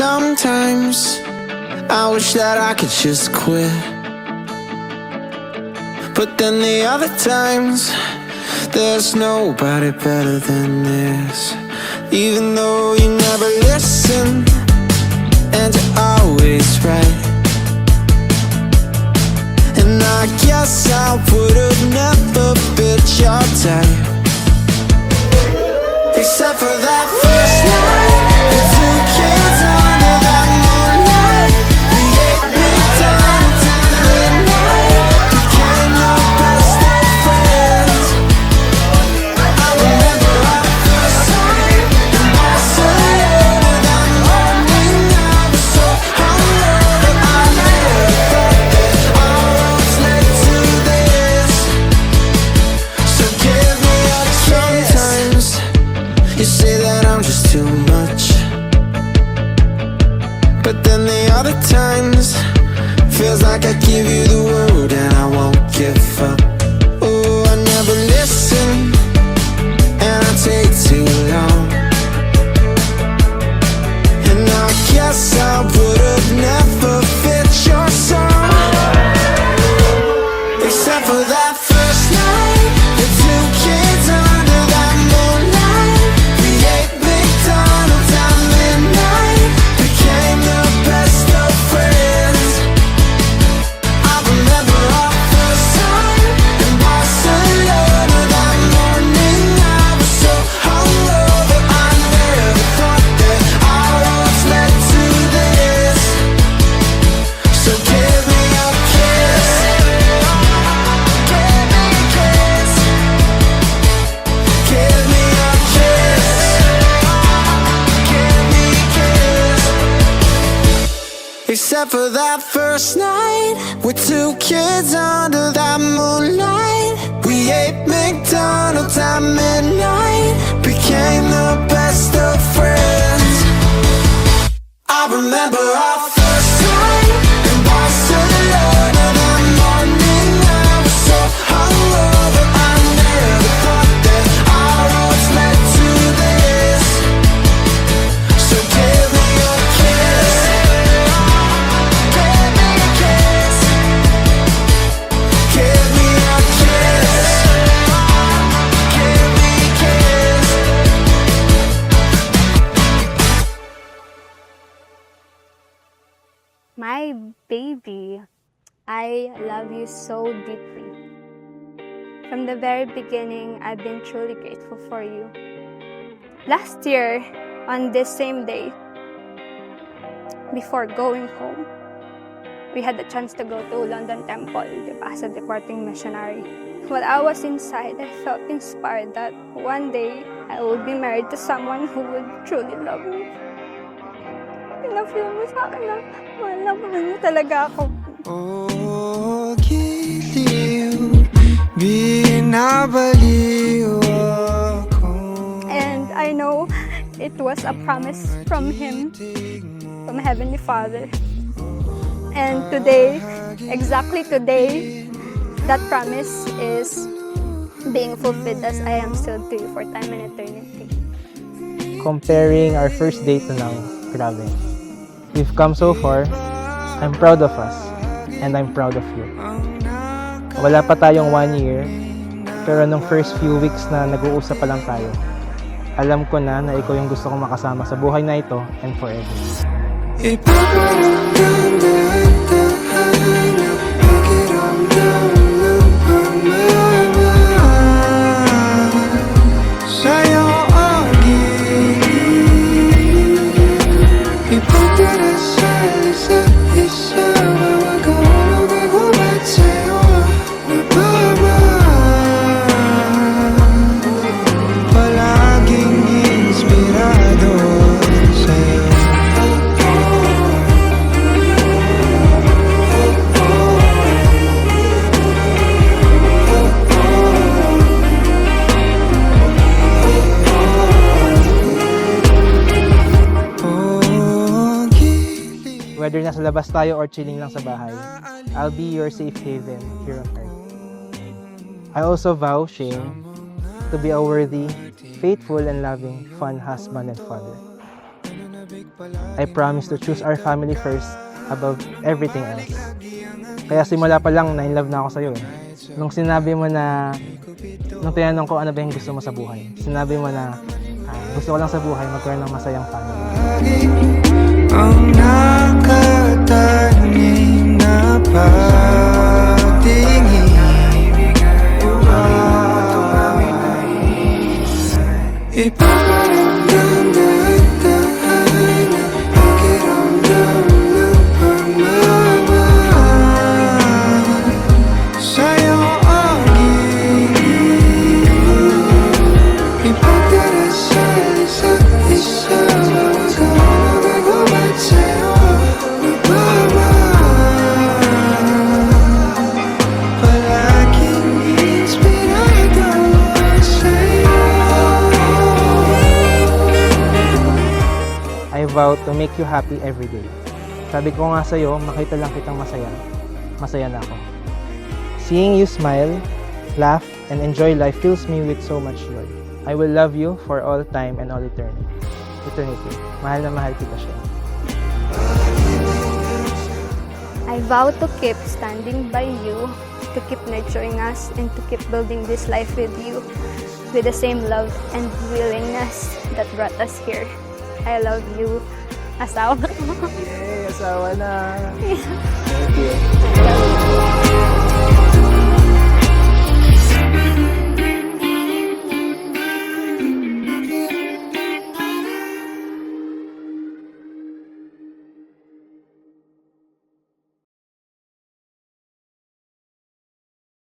Sometimes I wish that I could just quit, but then the other times there's nobody better than this. Even though you never listen and you're always right, and I guess I would've never fit your type, except for that first night, the two kids under that moonlight. We ate McDonald's at midnight, became the best of friends. I remember our first time in Barcelona. That morning I was so hungover, I never thought that our roads led to this. So give me a kiss. Sometimes you say that I'm just too much, but then the other times feels like I give you the world and I won't give up. Oh, I never listen and I take too long, and I guess I would've never fit your song, except for that first night, the two kids under that moonlight. We ate McDonald's at midnight, became the best of friends. I remember our first time in Barcelona. That morning I was so hungover, I never thought that our roads led to this. So give me a kiss, give me a kiss, give me a kiss, give me a kiss. Except for that first night with two kids under that moonlight. We ate McDonald's at midnight, became the best of friends. I remember our first time in Barcelona. That morning I was so hungover, I never thought that our roads led to this. So give me a kiss, give me a kiss, give me a kiss, give me a kiss. My baby, I love you so deeply. From the very beginning, I've been truly grateful for you. Last year, on this same day, before going home, we had the chance to go to London Temple, diba, as a departing missionary. While I was inside, I felt inspired that one day I would be married to someone who would truly love me. Pina-feel mo sa akin na mahal na mahal mo talaga ako. Oh, giliw, binabaliw ako. And I know it was a promise from Him, from Heavenly Father. And today, exactly today, that promise is being fulfilled as I am still to you for time and eternity. Comparing our first date to now, grabe. We've come so far. I'm proud of us, and I'm proud of you. Wala pa tayong 1 year, pero nung first few weeks na nag-uusap pa lang tayo, alam ko na ikaw yung gusto kong makasama sa buhay na ito and forever. Ipaparamdam dahan-dahan ang pakiramdam ng pagmamahal sa'yo ang giliw. Ipagdarasal isa't isa, bawat hulog ay hubad sa'yo nagmamahal. Palaging inspirado sa'yo. Whether nasa labas tayo or chilling lang sa bahay, I'll be your safe haven here on earth. I also vow, Shane, to be a worthy, faithful, and loving, fun husband and father. I promise to choose our family first above everything else. Kaya simula pa lang, na-inlove na ako sa'yo eh. Nung sinabi mo na, nung tinanong ko ano ba yung gusto mo sa buhay, sinabi mo na gusto ko lang sa buhay magkaroon ng masayang family. Ang nakatanging na pagtingin ipaparamdam na tahanan pakiramdam ng pagmamahal sa'yo ang giling ipagdarasal isa't isa magkakagubat sa'yo nagmamahal palaging inspirado sa'yo. I vow to make you happy every day. Sabi ko nga sa'yo, makita lang kitang masaya. Masaya na ako. Seeing you smile, laugh, and enjoy life fills me with so much joy. I will love you for all time and all eternity. Mahal na mahal kita siya. I vow to keep standing by you, to keep nurturing us, and to keep building this life with you with the same love and willingness that brought us here. I love you, asawa ko. Yay! Asawa na! I Thank you. love